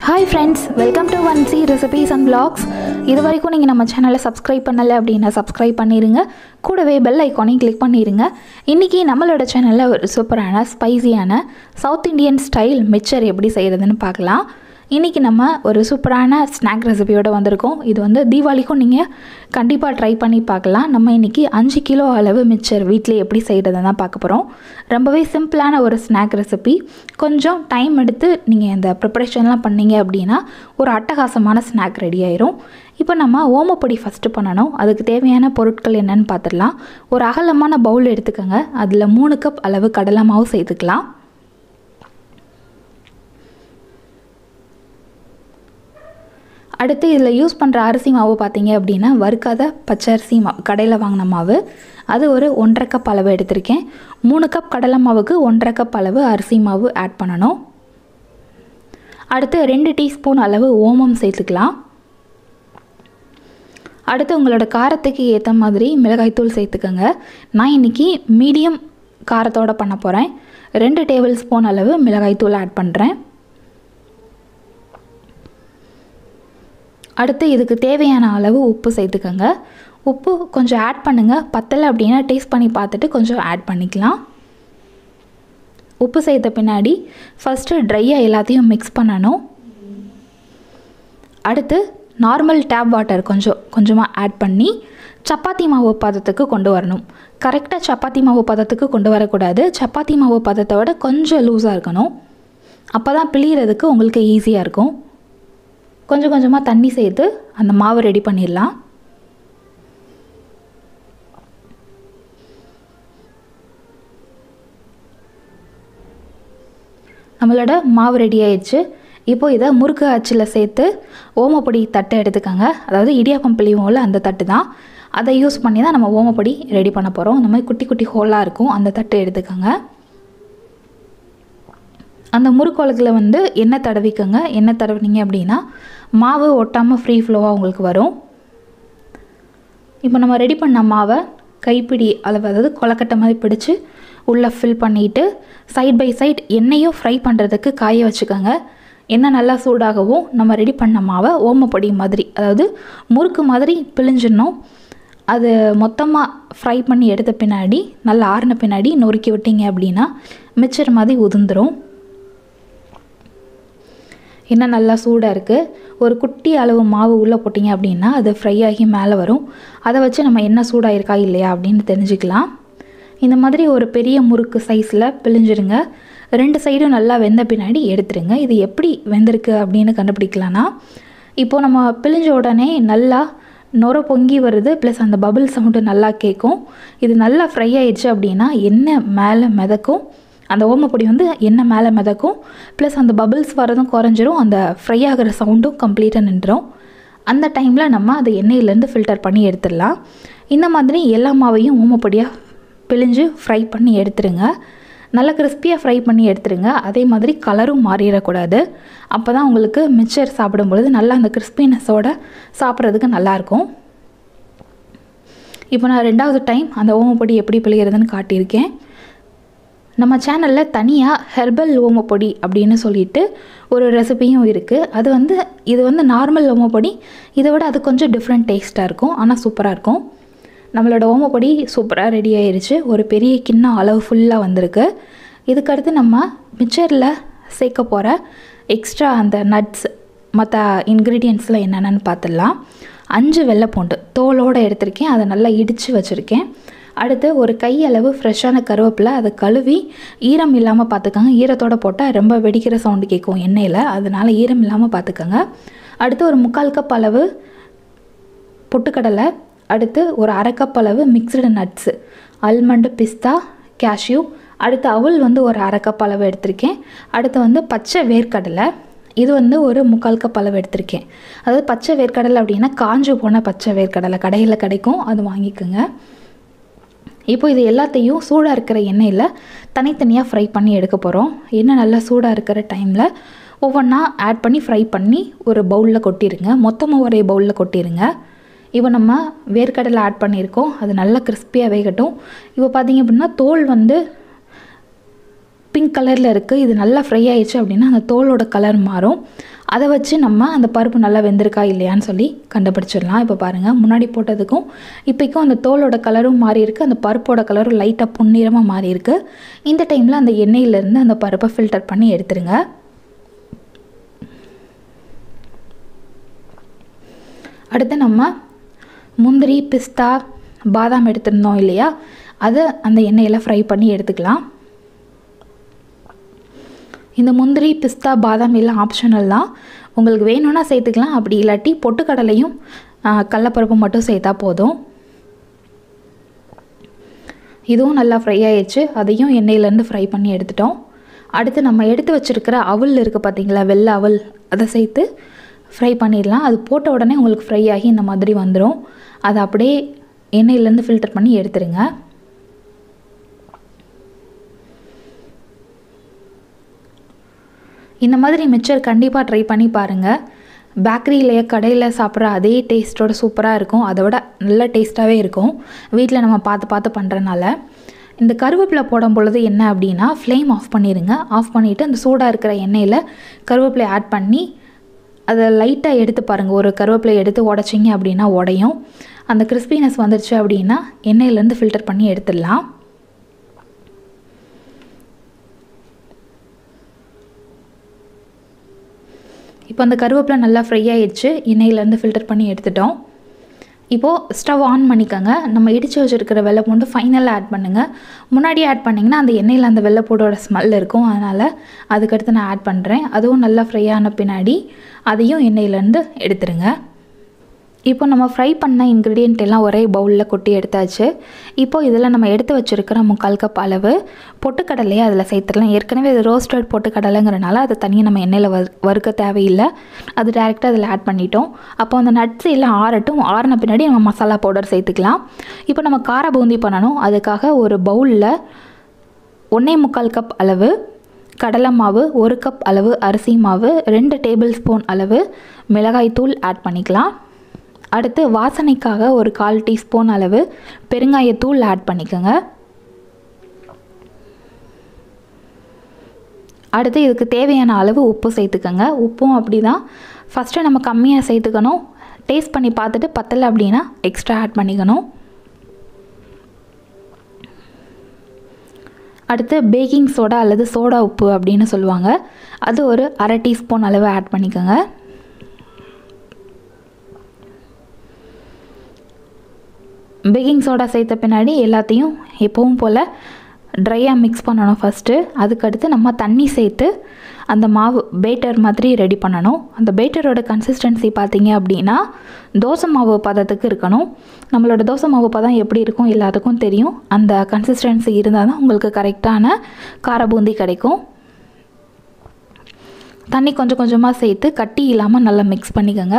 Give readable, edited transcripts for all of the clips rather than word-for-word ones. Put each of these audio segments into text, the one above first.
Hi friends, welcome to 1C Recipes and Vlogs. இது வரைக்கும் நீங்கள் நம்ம சேனலை சப்ஸ்கிரைப் பண்ணலை அப்படின்னா சப்ஸ்கிரைப் பண்ணிடுங்க. கூடவே பெல் ஐக்கானையும் கிளிக் பண்ணிடுங்க. இன்றைக்கி நம்மளோட சேனலில் ஒரு சூப்பரான ஸ்பைசியான சவுத் இண்டியன் ஸ்டைல் மிக்சர் எப்படி செய்கிறதுன்னு பார்க்கலாம். இன்றைக்கி நம்ம ஒரு சூப்பரான ஸ்நாக் ரெசிபியோடு வந்திருக்கோம். இது வந்து தீபாவளிக்கும் நீங்கள் கண்டிப்பாக ட்ரை பண்ணி பார்க்கலாம். நம்ம இன்றைக்கி 5 கிலோ அளவு மிக்சர் வீட்டில் எப்படி செய்கிறதுன்னு தான் பார்க்க போகிறோம். ரொம்பவே சிம்பிளான ஒரு ஸ்நாக் ரெசிபி. கொஞ்சம் டைம் எடுத்து நீங்கள் இந்த ப்ரிப்பரேஷன்லாம் பண்ணிங்க அப்படின்னா ஒரு அட்டகாசமான ஸ்நாக் ரெடி ஆயிரும். இப்போ நம்ம ஓமப்பொடி ஃபஸ்ட்டு பண்ணணும். அதுக்கு தேவையான பொருட்கள் என்னென்னு பார்த்துடலாம். ஒரு அகலமான பவுல் எடுத்துக்கோங்க. அதில் 3 கப் அளவு கடலை மாவு சேர்த்துக்கலாம். அடுத்து இதில் யூஸ் பண்ணுற அரிசி மாவு பார்த்தீங்க அப்படின்னா வறுக்காத பச்சை அரிசி மாவு, கடையில் வாங்கின மாவு. அது ஒரு 1.5 கப் அளவு எடுத்திருக்கேன். 3 கப் கடலை மாவுக்கு 1.5 கப் அளவு அரிசி மாவு ஆட் பண்ணணும். அடுத்து 2 டீஸ்பூன் அளவு ஓமம் சேர்த்துக்கலாம். அடுத்து உங்களோட காரத்துக்கு ஏற்ற மாதிரி மிளகாய்த்தூள் சேர்த்துக்கோங்க. நான் இன்றைக்கி மீடியம் காரத்தோடு பண்ண போகிறேன். 2 டேபிள் ஸ்பூன் அளவு மிளகாய்த்தூள் ஆட் பண்ணுறேன். அடுத்து இதுக்கு தேவையான அளவு உப்பு சேர்த்துக்கோங்க. உப்பு கொஞ்சம் ஆட் பண்ணுங்கள். பத்தலை அப்படின்னா டேஸ்ட் பண்ணி பார்த்துட்டு கொஞ்சம் ஆட் பண்ணிக்கலாம். உப்பு சேர்த்த பின்னாடி ஃபஸ்ட்டு ட்ரையாக எல்லாத்தையும் மிக்ஸ் பண்ணணும். அடுத்து நார்மல் டேப் வாட்டர் கொஞ்சமாக ஆட் பண்ணி சப்பாத்தி மாவு பதத்துக்கு கொண்டு வரணும். கரெக்டாக சப்பாத்தி மாவு பதத்துக்கு கொண்டு வரக்கூடாது. சப்பாத்தி மாவு பதத்தை விட கொஞ்சம் லூஸாக இருக்கணும். அப்போ தான் பிழியறதுக்கு உங்களுக்கு ஈஸியாக இருக்கும். கொஞ்சம் கொஞ்சமாக தண்ணி சேர்த்து அந்த மாவு ரெடி பண்ணிடலாம். நம்மளோட மாவு ரெடி ஆயிடுச்சு. இப்போ இதை முறுக்கு அச்சில் சேர்த்து ஓமப்பொடி தட்டை எடுத்துக்கோங்க. அதாவது இடியாப்பம் பிழிவோம்ல அந்த தட்டு தான். அதை யூஸ் பண்ணி தான் நம்ம ஓமப்பொடி ரெடி பண்ண போகிறோம். இந்த மாதிரி குட்டி குட்டி ஹோலாக இருக்கும். அந்த தட்டை எடுத்துக்கோங்க. அந்த முறுக்கோலத்தில் வந்து எண்ணெய் தடவிக்கோங்க. எண்ணெய் தடவினீங்க அப்படின்னா மாவு ஒட்டாமல் ஃப்ரீ ஃப்ளோவாக உங்களுக்கு வரும். இப்போ நம்ம ரெடி பண்ண மாவை கைப்பிடி அளவு, அதாவது கொலக்கட்டை மாதிரி பிடிச்சி உள்ளே ஃபில் பண்ணிவிட்டு சைட் பை சைட் எண்ணெயும் ஃப்ரை பண்ணுறதுக்கு காய வச்சுக்கோங்க. எண்ணெய் நல்லா சூடாகவும் நம்ம ரெடி பண்ண மாவை ஓமப்பொடி மாதிரி, அதாவது முறுக்கு மாதிரி பிழிஞ்சிடணும். அது மொத்தமாக ஃப்ரை பண்ணி எடுத்த பின்னாடி நல்லா ஆறின பின்னாடி நொறுக்கி விட்டீங்க அப்படின்னா மிக்சர் மாதிரி உதிர்ந்துடும். எண்ணெய் நல்லா சூடாக இருக்குது. ஒரு குட்டி அளவு மாவு உள்ளே போட்டிங்க அப்படின்னா அது ஃப்ரை ஆகி மேலே வரும். அதை வச்சு நம்ம எண்ணெய் சூடாக இருக்கா இல்லையா அப்படின்னு தெரிஞ்சுக்கலாம். இந்த மாதிரி ஒரு பெரிய முறுக்கு சைஸில் பிழிஞ்சிருங்க. 2 சைடும் நல்லா வெந்த பின்னாடி எடுத்துருங்க. இது எப்படி வெந்திருக்கு அப்படின்னு கண்டுபிடிக்கலான்னா, இப்போது நம்ம பிழிஞ்ச உடனே நல்லா நொர பொங்கி வருது, ப்ளஸ் அந்த பபிள் சவுண்டு நல்லா கேட்கும். இது நல்லா ஃப்ரை ஆயிடுச்சு அப்படின்னா எண்ணெய் மேலே மிதக்கும். அந்த ஓமப்பொடி வந்து எண்ணெய் மேலே மிதக்கும். ப்ளஸ் அந்த பபிள்ஸ் வரதும் குறைஞ்சிரும். அந்த ஃப்ரை ஆகிற சவுண்டும் கம்ப்ளீட்டாக நின்றுடும். அந்த டைமில் நம்ம அதை எண்ணெயிலேருந்து ஃபில்டர் பண்ணி எடுத்துடலாம். இந்த மாதிரி எல்லா மாவையும் ஓமப்பொடியாக பிழிஞ்சு ஃப்ரை பண்ணி எடுத்துருங்க. நல்லா கிறிஸ்பியாக ஃப்ரை பண்ணி எடுத்துருங்க. அதே மாதிரி கலரும் மாறிடக்கூடாது. அப்போ தான் உங்களுக்கு மிக்சர் சாப்பிடும்பொழுது நல்லா அந்த கிறிஸ்பினஸோடு சாப்பிட்றதுக்கு நல்லாயிருக்கும். இப்போ நான் 2வது டைம் அந்த ஓமப்பொடி எப்படி பிழிகிறதுன்னு காட்டியிருக்கேன். நம்ம சேனலில் தனியாக ஹெர்பல் ஓமப்பொடி அப்படின்னு சொல்லிட்டு ஒரு ரெசிபியும் இருக்குது. இது வந்து நார்மல் ஓமப்பொடி. இதை விட அது கொஞ்சம் டிஃப்ரெண்ட் டேஸ்ட்டாக இருக்கும். ஆனால் சூப்பராக இருக்கும். நம்மளோட ஓமப்பொடி சூப்பராக ரெடி ஆயிடுச்சு. ஒரு பெரிய கிண்ணம் அளவு ஃபுல்லாக வந்திருக்கு. இதுக்கடுத்து நம்ம மிக்சரில் சேர்க்க போகிற எக்ஸ்ட்ரா அந்த நட்ஸ் மற்ற இன்க்ரீடியன்ட்ஸ்லாம் என்னென்னு பார்த்துடலாம். 5 வெள்ளைப்பூண்டு தோலோடு எடுத்திருக்கேன். அதை நல்லா இடித்து வச்சுருக்கேன். அடுத்து ஒரு கையளவு ஃப்ரெஷ்ஷான கருவேப்பிலை. அதை கழுவி ஈரம் இல்லாமல் பார்த்துக்கோங்க. ஈரத்தோடு போட்டால் ரொம்ப வெடிக்கிற சவுண்டு கேட்கும் எண்ணெயில். அதனால் ஈரம் இல்லாமல் பார்த்துக்கோங்க. அடுத்து ஒரு 3/4 கப் அளவு பொட்டுக்கடலை. அடுத்து ஒரு 1/2 கப் அளவு மிக்ஸ்டு நட்ஸு, ஆல்மண்டு, பிஸ்தா, கேஷ்யூ. அடுத்து அவல் வந்து ஒரு 1/2 கப் அளவு எடுத்திருக்கேன். அடுத்து வந்து பச்சை வேர்க்கடலை. இது வந்து ஒரு 3/4 கப் அளவு எடுத்திருக்கேன். அதாவது பச்சை வேர்க்கடலை அப்படின்னா காஞ்சு போன பச்சை வேர்க்கடலை கடையில் கிடைக்கும், அது வாங்கிக்கோங்க. இப்போ இது எல்லாத்தையும் சூடாக இருக்கிற எண்ணெயில் தனித்தனியாக ஃப்ரை பண்ணி எடுக்க போகிறோம். எண்ணெய் நல்லா சூடாக இருக்கிற டைமில் ஒவ்வொன்றா ஆட் பண்ணி ஃப்ரை பண்ணி ஒரு பவுலில் கொட்டிடுங்க. மொத்தமாக ஒரே பவுலில் கொட்டிடுங்க. இப்போ நம்ம வேர்க்கடலை ஆட் பண்ணியிருக்கோம். அது நல்லா கிறிஸ்பியாக வேகட்டும். இப்போ பார்த்திங்க அப்படின்னா தோல் வந்து பிங்க் கலரில் இருக்குது. இது நல்லா ஃப்ரை ஆயிடுச்சு அப்படின்னா அந்த தோலோட கலர் மாறும். அதை வச்சு நம்ம அந்த பருப்பு நல்லா வெந்திருக்கா இல்லையான்னு சொல்லி கண்டுபிடிச்சிடலாம். இப்போ பாருங்கள், முன்னாடி போட்டதுக்கும் இப்போக்கும் அந்த தோலோட கலரும் மாறி இருக்குது, அந்த பருப்போட கலரும் லைட்டாக பொன்னிறமாக மாறி இருக்குது. இந்த டைமில் அந்த எண்ணெயிலேருந்து அந்த பருப்பை ஃபில்டர் பண்ணி எடுத்துருங்க. அடுத்து நம்ம முந்திரி, பிஸ்தா, பாதாம் எடுத்துருந்தோம் இல்லையா, அதை அந்த எண்ணெயில் ஃப்ரை பண்ணி எடுத்துக்கலாம். இந்த முந்திரி, பிஸ்தா, பாதாம் எல்லாம் ஆப்ஷனல் தான். உங்களுக்கு வேணும்னா சேர்த்துக்கலாம், அப்படி இல்லாட்டி பொட்டுக்கடலையும் கடலைப்பருப்பு மட்டும் சேர்த்தா போதும். இதுவும் நல்லா ஃப்ரை ஆயிடுச்சு, அதையும் எண்ணெயிலேருந்து ஃப்ரை பண்ணி எடுத்துட்டோம். அடுத்து நம்ம எடுத்து வச்சுருக்கிற அவல் இருக்குது பார்த்தீங்களா, வெள்ளை அவல், அதை சேர்த்து ஃப்ரை பண்ணிடலாம். அது போட்ட உடனே உங்களுக்கு ஃப்ரை ஆகி இந்த மாதிரி வந்துடும். அதை அப்படியே எண்ணெயிலேருந்து ஃபில்டர் பண்ணி எடுத்துருங்க. இந்த மாதிரி மிக்சர் கண்டிப்பாக ட்ரை பண்ணி பாருங்கள். பேக்கரியிலேயே கடையில் சாப்பிட்ற அதே டேஸ்ட்டோட சூப்பராக இருக்கும், அதை விட நல்ல டேஸ்ட்டாகவே இருக்கும் வீட்டில் நம்ம பார்த்து பார்த்து பண்ணுறனால. இந்த கருவேப்பிலை போடும் பொழுது என்ன அப்படின்னா, ஃப்ளேம் ஆஃப் பண்ணிடுங்க. ஆஃப் பண்ணிவிட்டு அந்த சூடாக இருக்கிற எண்ணெயில் கருவேப்பிலை ஆட் பண்ணி அதை லைட்டாக எடுத்து பாருங்கள். ஒரு கருவேப்பிலை எடுத்து உடச்சிங்க அப்படின்னா உடையும். அந்த கிறிஸ்பினஸ் வந்துடுச்சு அப்படின்னா எண்ணெயிலேருந்து ஃபில்டர் பண்ணி எடுத்துடலாம். இப்போ அந்த கருவேப்பிலை நல்லா ஃப்ரை ஆகிடுச்சு, எண்ணெயிலேருந்து ஃபில்டர் பண்ணி எடுத்துட்டோம். இப்போது ஸ்டவ் ஆன் பண்ணிக்கோங்க. நம்ம இடித்து வச்சுருக்கிற வெள்ளைப்பூண்டு ஃபைனலாக ஆட் பண்ணுங்கள். முன்னாடியே ஆட் பண்ணிங்கன்னா அந்த எண்ணெயில் அந்த வெள்ளைப்பூண்டோட ஸ்மெல் இருக்கும், அதனால் அதுக்கடுத்து நான் ஆட் பண்ணுறேன். அதுவும் நல்லா ஃப்ரை ஆன பின்னாடி அதையும் எண்ணெயிலேருந்து எடுத்துருங்க. இப்போ நம்ம ஃப்ரை பண்ண இன்க்ரீடியன்ட் எல்லாம் ஒரே பவுலில் கொட்டி எடுத்தாச்சு. இப்போது இதில் நம்ம எடுத்து வச்சுருக்கிற 3/4 கப் அளவு பொட்டுக்கடலையை அதில் சேர்த்துடலாம். ஏற்கனவே இது ரோஸ்டட் பொட்டுக்கடலைங்கிறனால அதை தனியாக நம்ம எண்ணெயில் வறுக்க தேவையில்லை, அது டேரெக்டாக அதில் ஆட் பண்ணிட்டோம். அப்போ அந்த நட்ஸ் எல்லாம் ஆறட்டும். ஆறின பின்னாடி நம்ம மசாலா பவுடர் சேர்த்துக்கலாம். இப்போ நம்ம கார பூந்தி பண்ணணும். அதுக்காக ஒரு பவுலில் 1.25 கப் அளவு கடலை மாவு, 1 கப் அளவு அரிசி மாவு, 2 டேபிள் ஸ்பூன் அளவு மிளகாய் தூள் ஆட் பண்ணிக்கலாம். அடுத்து வாசனைக்காக ஒரு 1/4 டீஸ்பூன் அளவு பெருங்காயத்தூள் ஆட் பண்ணிக்கோங்க. அடுத்து இதுக்கு தேவையான அளவு உப்பு சேர்த்துக்கோங்க. உப்பும் அப்படி தான், ஃபஸ்ட்டு நம்ம கம்மியாக சேர்த்துக்கணும். டேஸ்ட் பண்ணி பார்த்துட்டு பத்தலை அப்படின்னா எக்ஸ்ட்ரா ஆட் பண்ணிக்கணும். அடுத்து பேக்கிங் சோடா அல்லது சோடா உப்பு அப்படின்னு சொல்லுவாங்க, அது ஒரு 1/2 டீஸ்பூன் அளவு ஆட் பண்ணிக்கோங்க. பேக்கிங் சோடா சேர்த்த பின்னாடி எல்லாத்தையும் எப்பவும் போல் ட்ரையாக மிக்ஸ் பண்ணணும் ஃபஸ்ட்டு. அதுக்கடுத்து நம்ம தண்ணி சேர்த்து அந்த மாவு பேட்டர் மாதிரி ரெடி பண்ணணும். அந்த பேட்டரோட கன்சிஸ்டன்சி பார்த்திங்க அப்படின்னா தோசை மாவு பதத்துக்கு இருக்கணும். நம்மளோட தோசை மாவு பதம் எப்படி இருக்கும் எல்லாத்துக்கும் தெரியும். அந்த கன்சிஸ்டன்சி இருந்தால் தான் உங்களுக்கு கரெக்டான கார பூந்தி கிடைக்கும். தண்ணி கொஞ்சம் கொஞ்சமாக சேர்த்து கட்டி இல்லாமல் நல்லா மிக்ஸ் பண்ணிக்கோங்க.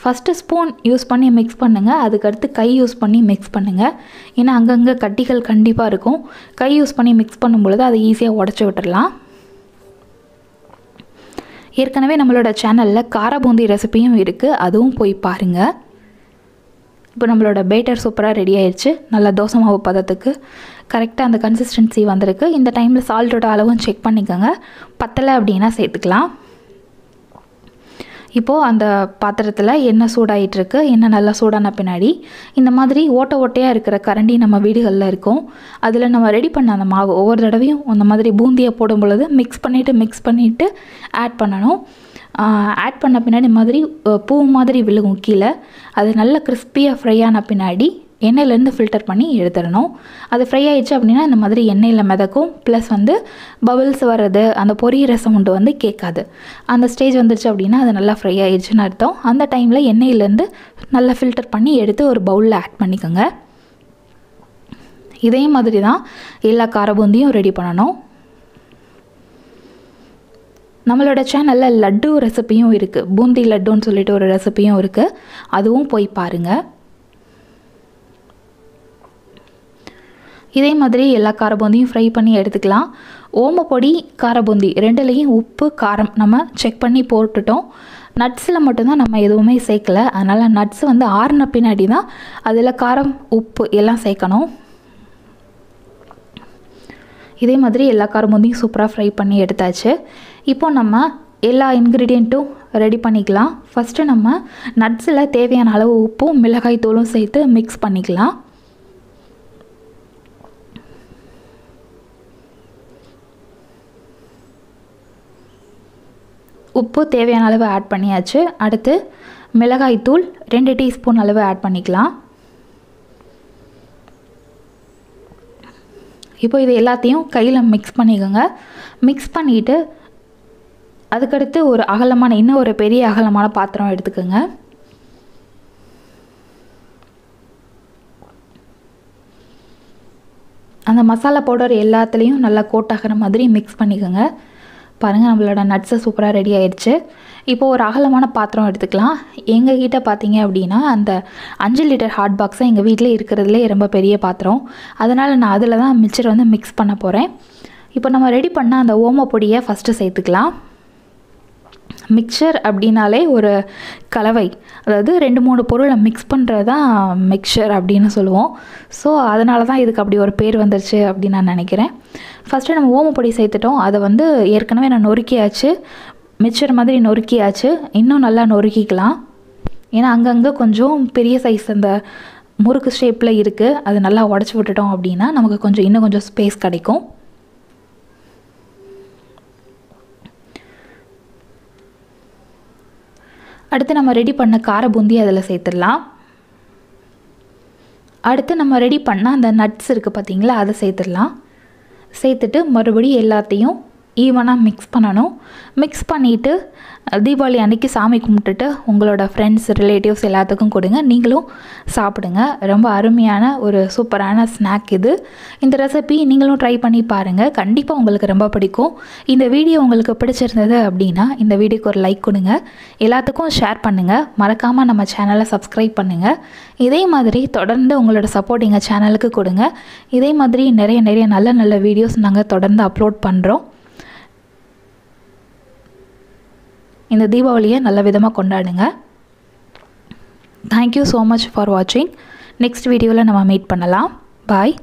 ஃபஸ்ட்டு ஸ்பூன் யூஸ் பண்ணி மிக்ஸ் பண்ணுங்கள், அதுக்கடுத்து கை யூஸ் பண்ணி மிக்ஸ் பண்ணுங்கள். ஏன்னா அங்கங்கே கட்டிகள் கண்டிப்பாக இருக்கும். கை யூஸ் பண்ணி மிக்ஸ் பண்ணும்பொழுது அதை ஈஸியாக உடச்சி விட்டுடலாம். ஏற்கனவே நம்மளோட சேனலில் கார பூந்தி ரெசிபியும் இருக்குது, அதுவும் போய் பாருங்கள். இப்போ நம்மளோட பேட்டர் சூப்பராக ரெடி ஆயிடுச்சு. நல்லா தோசை மாவு பதத்துக்கு கரெக்டாக அந்த கன்சிஸ்டன்சி வந்திருக்கு. இந்த டைமில் சால்ட்டோட அளவும் செக் பண்ணிக்கோங்க. பத்தலை அப்படின்னா சேர்த்துக்கலாம். இப்போது அந்த பாத்திரத்தில் எண்ணெய் சூடாகிட்டுருக்கு. எண்ணெய் நல்லா சூடான பின்னாடி இந்த மாதிரி ஓட்டை ஓட்டையாக இருக்கிற கரண்டி நம்ம வீடுகளில் இருக்கும். அதில் நம்ம ரெடி பண்ண அந்த மாவு ஒவ்வொரு தடவையும் அந்த மாதிரி பூந்தியை போடும் பொழுது மிக்ஸ் பண்ணிவிட்டு ஆட் பண்ணணும். ஆட் பண்ண பின்னாடி மாதிரி பூ மாதிரி விழுகும் கீழே. அது நல்லா கிறிஸ்பியாக ஃப்ரை ஆன பின்னாடி எண்ணெயிலேருந்து ஃபில்டர் பண்ணி எடுத்துடணும். அது ஃப்ரை ஆகிடுச்சு அப்படின்னா இந்த மாதிரி எண்ணெயில் மிதக்கும். ப்ளஸ் பபிள்ஸ் வர்றது, அந்த பொரியிற சவுண்டு கேட்காது. அந்த ஸ்டேஜ் வந்துடுச்சு அப்படின்னா அது நல்லா ஃப்ரை ஆகிடுச்சுன்னு அர்த்தம். அந்த டைமில் எண்ணெயிலேருந்து நல்லா ஃபில்டர் பண்ணி எடுத்து ஒரு பவுலில் ஆட் பண்ணிக்கோங்க. இதே மாதிரி தான் எல்லா கார பூந்தியும் ரெடி பண்ணணும். நம்மளோட சேனலில் லட்டு ரெசிப்பியும் இருக்குது, பூந்தி லட்டுன்னு சொல்லிட்டு ஒரு ரெசிப்பியும் இருக்குது, அதுவும் போய் பாருங்கள். இதே மாதிரி எல்லா கார பூந்தியும் ஃப்ரை பண்ணி எடுத்துக்கலாம். ஓமப்பொடி, கார பூந்தி ரெண்டுலேயும் உப்பு காரம் நம்ம செக் பண்ணி போட்டுட்டோம். நட்ஸில் மட்டும்தான் நம்ம எதுவுமே சேர்க்கலை. அதனால் நட்ஸ் ஆறின பின்னாடி தான் அதில் காரம் உப்பு எல்லாம் சேர்க்கணும். இதே மாதிரி எல்லா கார பூந்தியும் சூப்பராக ஃப்ரை பண்ணி எடுத்தாச்சு. இப்போ நம்ம எல்லா இன்க்ரீடியண்ட்டும் ரெடி பண்ணிக்கலாம். ஃபஸ்ட்டு நம்ம நட்ஸில் தேவையான அளவு உப்பும் மிளகாய் தூளும் சேர்த்து மிக்ஸ் பண்ணிக்கலாம். உப்பு தேவையான அளவு ஆட் பண்ணியாச்சு. அடுத்து மிளகாய் தூள் 2 டீஸ்பூன் அளவு ஆட் பண்ணிக்கலாம். இப்போ இது எல்லாத்தையும் கையில் மிக்ஸ் பண்ணிக்கோங்க. மிக்ஸ் பண்ணிவிட்டு அதுக்கடுத்து இன்னும் ஒரு பெரிய அகலமான பாத்திரம் எடுத்துக்கோங்க. அந்த மசாலா பவுடர் எல்லாத்துலேயும் நல்லா கோட் ஆகிற மாதிரி மிக்ஸ் பண்ணிக்கோங்க. பாருங்கள், நம்மளோட நட்ஸை சூப்பராக ரெடி ஆயிடுச்சு. இப்போது ஒரு அகலமான பாத்திரம் எடுத்துக்கலாம். எங்கள் கிட்டே பார்த்தீங்க அப்படின்னா அந்த 5 லிட்டர் ஹாட் பாக்ஸை எங்கள் வீட்டில் இருக்கிறதுலே ரொம்ப பெரிய பாத்திரம். அதனால் நான் அதில் தான் மிக்சர் வந்து மிக்ஸ் பண்ண போகிறேன். இப்போ நம்ம ரெடி பண்ண அந்த ஓமப்பொடியை ஃபஸ்ட்டு சேர்த்துக்கலாம். மிக்சர் அப்படின்னாலே ஒரு கலவை, அதாவது 2-3 பொருளை மிக்ஸ் பண்ணுறது தான் மிக்சர் அப்படின்னு சொல்லுவோம். ஸோ அதனால தான் இதுக்கு அப்படி ஒரு பேர் வந்துருச்சு அப்படின்னு நான் நினைக்கிறேன். ஃபஸ்ட்டு நம்ம ஓமப்பொடி சேர்த்துட்டோம். அதை வந்து ஏற்கனவே நான் நொறுக்கியாச்சு, மிக்சர் மாதிரி நொறுக்கியாச்சு. இன்னும் நல்லா நொறுக்கிக்கலாம். ஏன்னா அங்கங்கே கொஞ்சம் பெரிய சைஸ் அந்த முறுக்கு ஷேப்பில் இருக்குது. அது நல்லா உடச்சி விட்டுட்டோம் அப்படின்னா நமக்கு இன்னும் கொஞ்சம் ஸ்பேஸ் கிடைக்கும். அடுத்து நம்ம ரெடி பண்ண கார பூந்தி அதில் சேர்த்துடலாம். அடுத்து நம்ம ரெடி பண்ண அந்த நட்ஸ் இருக்குது பார்த்தீங்களா, அதை சேர்த்துடலாம். சேர்த்துட்டு மறுபடியும் எல்லாத்தையும் ஈவனாக மிக்ஸ் பண்ணணும். மிக்ஸ் பண்ணிவிட்டு தீபாவளி அன்றைக்கி சாமி கும்பிட்டுட்டு உங்களோட ஃப்ரெண்ட்ஸ் ரிலேட்டிவ்ஸ் எல்லாத்துக்கும் கொடுங்க. நீங்களும் சாப்பிடுங்க. ரொம்ப அருமையான ஒரு சூப்பரான ஸ்நாக் இது. இந்த ரெசிபி நீங்களும் ட்ரை பண்ணி பாருங்கள். கண்டிப்பாக உங்களுக்கு ரொம்ப பிடிக்கும். இந்த வீடியோ உங்களுக்கு பிடிச்சிருந்தது அப்படின்னா இந்த வீடியோக்கு ஒரு லைக் கொடுங்க. எல்லாத்துக்கும் ஷேர் பண்ணுங்கள். மறக்காமல் நம்ம சேனலை சப்ஸ்கிரைப் பண்ணுங்கள். இதே மாதிரி தொடர்ந்து உங்களோட சப்போர்ட் எங்கள் சேனலுக்கு கொடுங்க. இதே மாதிரி நிறைய நல்ல நல்ல வீடியோஸ் நாங்கள் தொடர்ந்து அப்லோட் பண்ணுறோம். இந்த தீபாவளியை நல்ல விதமாக கொண்டாடுங்க. தேங்க்யூ ஸோ மச் ஃபார் வாட்சிங். நெக்ஸ்ட் வீடியோவில் நம்ம மீட் பண்ணலாம். பாய்.